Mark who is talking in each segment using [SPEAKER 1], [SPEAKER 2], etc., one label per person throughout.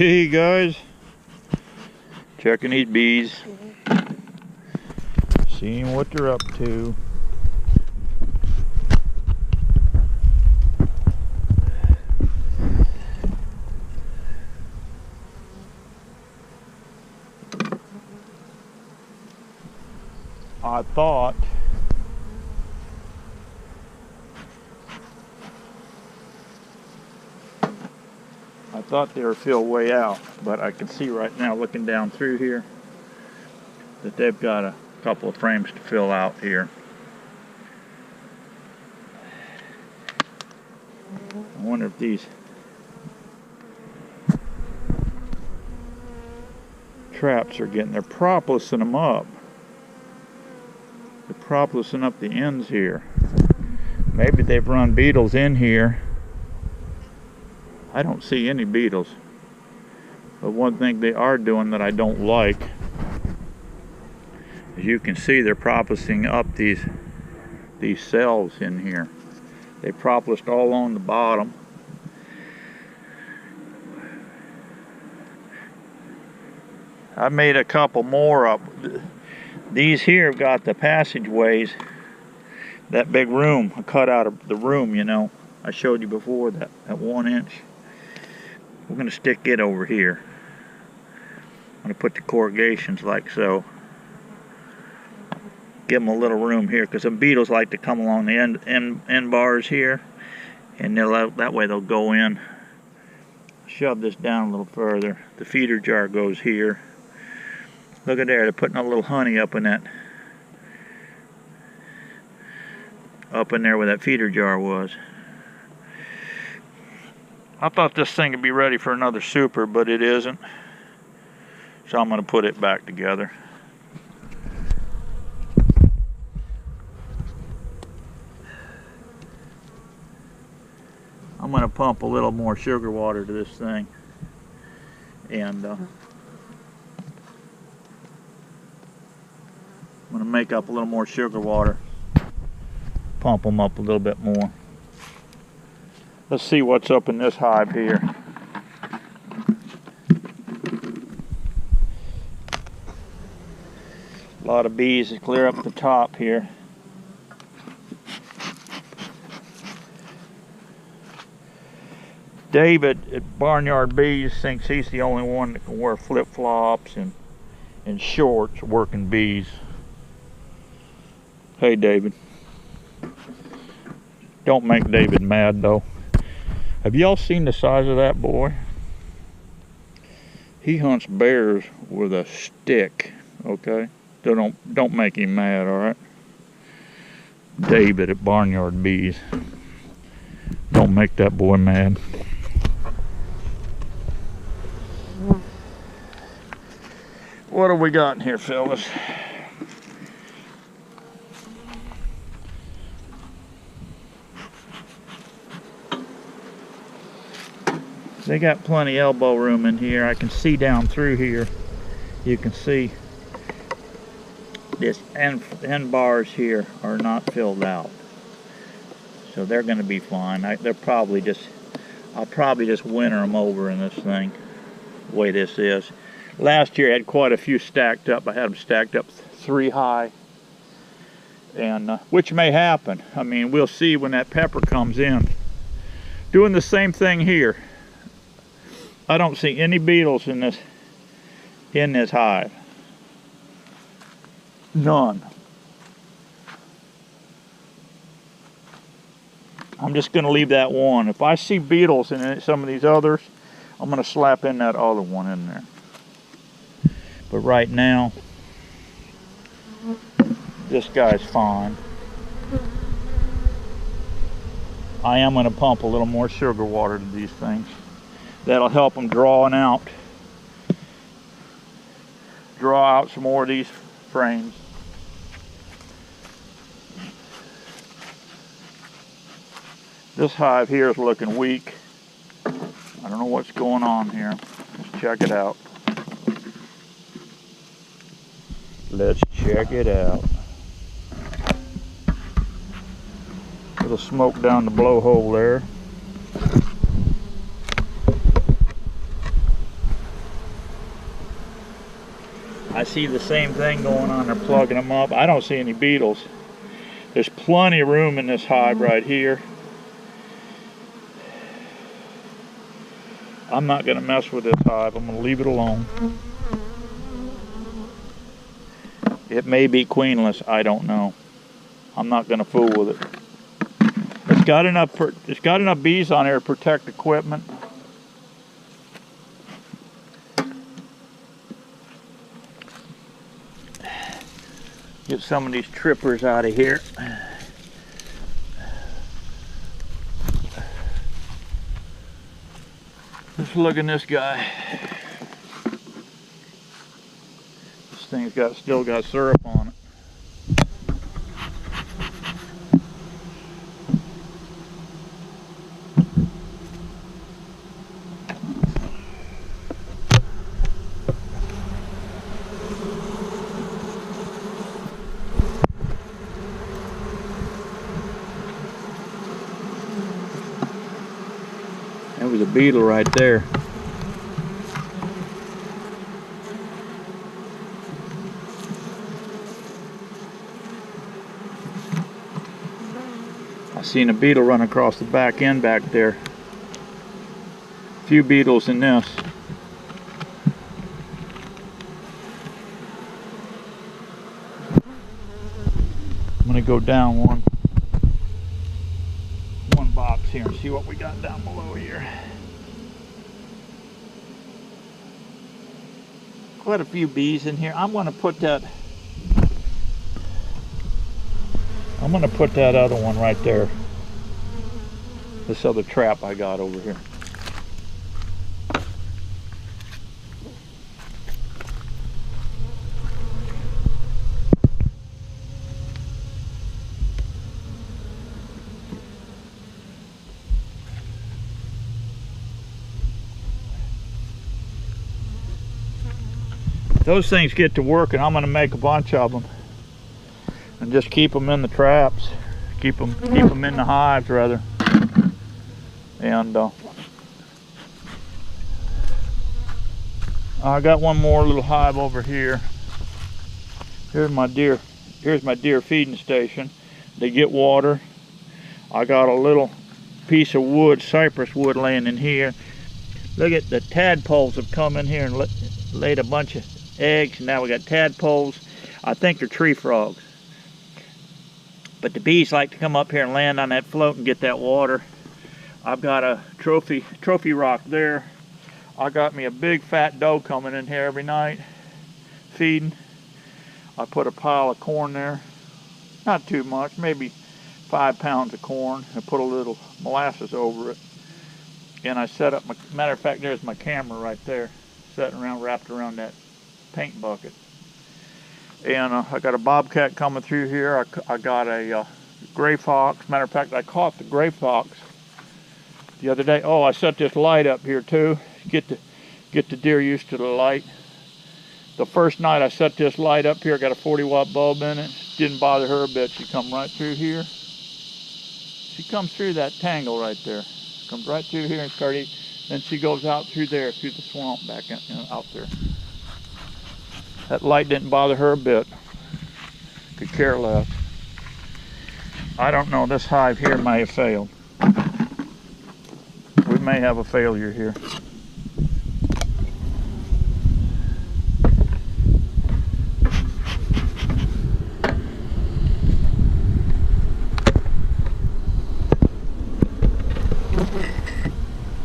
[SPEAKER 1] Hey guys, checking these bees, seeing what they're up to. I thought they were filled way out, but I can see right now, looking down through here, that they've got a couple of frames to fill out here. I wonder if these traps are they're propolising them up. They're propolising up the ends here. Maybe they've run beetles in here. I don't see any beetles. But one thing they are doing that I don't like, as you can see, they're propolising up these cells in here. They propolised all on the bottom. I made a couple more up. These here have got the passageways, that big room, I cut out of the room, you know. I showed you before, that 1 inch. We're going to stick it over here. I'm going to put the corrugations like so. Give them a little room here, because some beetles like to come along the end bars here, and that way they'll go in. Shove this down a little further. The feeder jar goes here. Look at there, they're putting a little honey up in there where that feeder jar was. I thought this thing would be ready for another super, but it isn't. So I'm going to put it back together. I'm going to pump a little more sugar water to this thing. And I'm going to make up a little more sugar water. Pump them up a little bit more. Let's see what's up in this hive here. A lot of bees to clear up the top here. David at Barnyard Bees thinks he's the only one that can wear flip-flops and shorts working bees. Hey David. Don't make David mad though. Have y'all seen the size of that boy? He hunts bears with a stick, okay? So don't make him mad, all right? David at Barnyard Bees. Don't make that boy mad. What have we got in here, fellas? They got plenty elbow room in here. I can see down through here. You can see this end bars here are not filled out. So they're going to be fine. I'll probably just winter them over in this thing, the way this is. Last year I had quite a few stacked up. I had them stacked up 3 high. And which may happen. I mean, we'll see when that pepper comes in. Doing the same thing here. I don't see any beetles in this hive. None. I'm just going to leave that one. If I see beetles in some of these others, I'm going to slap in that other one in there. But right now, this guy's fine. I am going to pump a little more sugar water to these things. That'll help them draw out some more of these frames. This hive here is looking weak. I don't know what's going on here. Let's check it out. Let's check it out. Little smoke down the blowhole there. I see the same thing going on. They're plugging them up. I don't see any beetles. There's plenty of room in this hive right here. I'm not going to mess with this hive. I'm going to leave it alone. It may be queenless. I don't know. I'm not going to fool with it. It's got enough bees on here to protect equipment. Get some of these trippers out of here. Let's look at this guy. This thing's still got syrup on it. That was a beetle right there. I seen a beetle run across the back end back there. A few beetles in this. I'm gonna go down one box here and see what we got down below here. Quite a few bees in here. I'm gonna put that other one right there. This other trap I got over here. Those things get to work, and I'm going to make a bunch of them and just keep them in the traps, keep them in the hives rather. And I got one more little hive over here. Here's my deer feeding station. They get water. I got a little piece of wood, cypress wood, laying in here. Look at the tadpoles have come in here and laid a bunch of eggs, and now we got tadpoles. I think they're tree frogs. But the bees like to come up here and land on that float and get that water. I've got a trophy rock there. I got me a big fat doe coming in here every night feeding. I put a pile of corn there. Not too much, maybe 5 pounds of corn. I put a little molasses over it. And I set up, matter of fact, there's my camera right there, wrapped around that paint bucket. And I got a bobcat coming through here. I got a gray fox. Matter of fact, I caught the gray fox the other day. Oh, I set this light up here too. Get the deer used to the light. The first night I set this light up here, got a 40-watt bulb in it. Didn't bother her a bit. She come right through here. She comes through that tangle right there. Comes right through here and started. Then she goes out through there, through the swamp back out there. That light didn't bother her a bit. Could care less. I don't know, this hive here may have failed. We may have a failure here.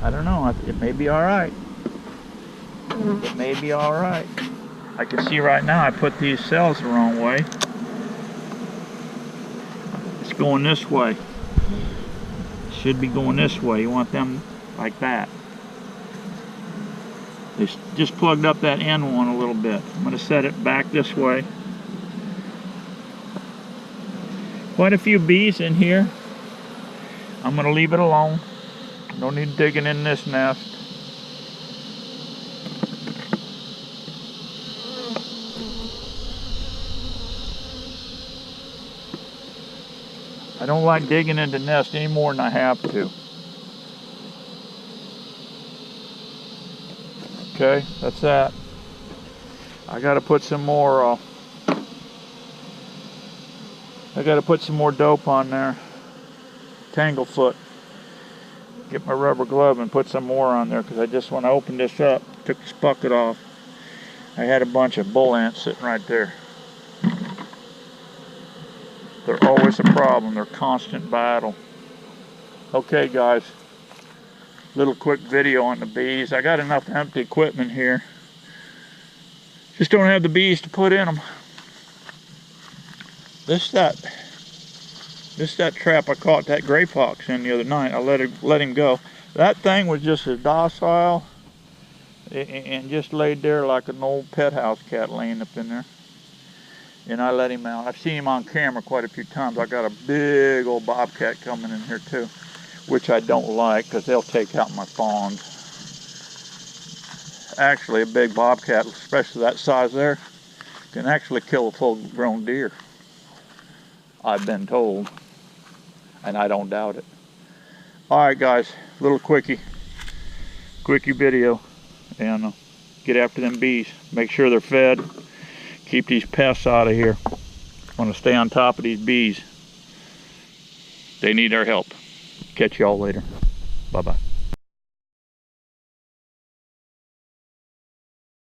[SPEAKER 1] I don't know, it may be all right. It may be all right. I can see right now I put these cells the wrong way. It's going this way. It should be going this way. You want them like that. They just plugged up that end one a little bit. I'm going to set it back this way. Quite a few bees in here. I'm going to leave it alone. No need digging in this nest. I don't like digging into nests any more than I have to. Okay, that's that. I gotta put some more dope on there. Tanglefoot. Get my rubber glove and put some more on there, because I just, when I opened this up, took this bucket off, I had a bunch of bull ants sitting right there. They're always a problem. They're constant battle. Okay guys, little quick video on the bees. I got enough empty equipment here. Just don't have the bees to put in them. This that trap I caught that gray fox in the other night. I let him go. That thing was just as docile and just laid there like an old pet house cat laying up in there. And I let him out. I've seen him on camera quite a few times. I got a big old bobcat coming in here too, which I don't like because they'll take out my fawns. Actually, a big bobcat, especially that size there, can actually kill a full-grown deer. I've been told, and I don't doubt it. All right, guys, little quickie video, and get after them bees. Make sure they're fed. Keep these pests out of here. Want to stay on top of these bees. They need our help. Catch y'all later. Bye-bye.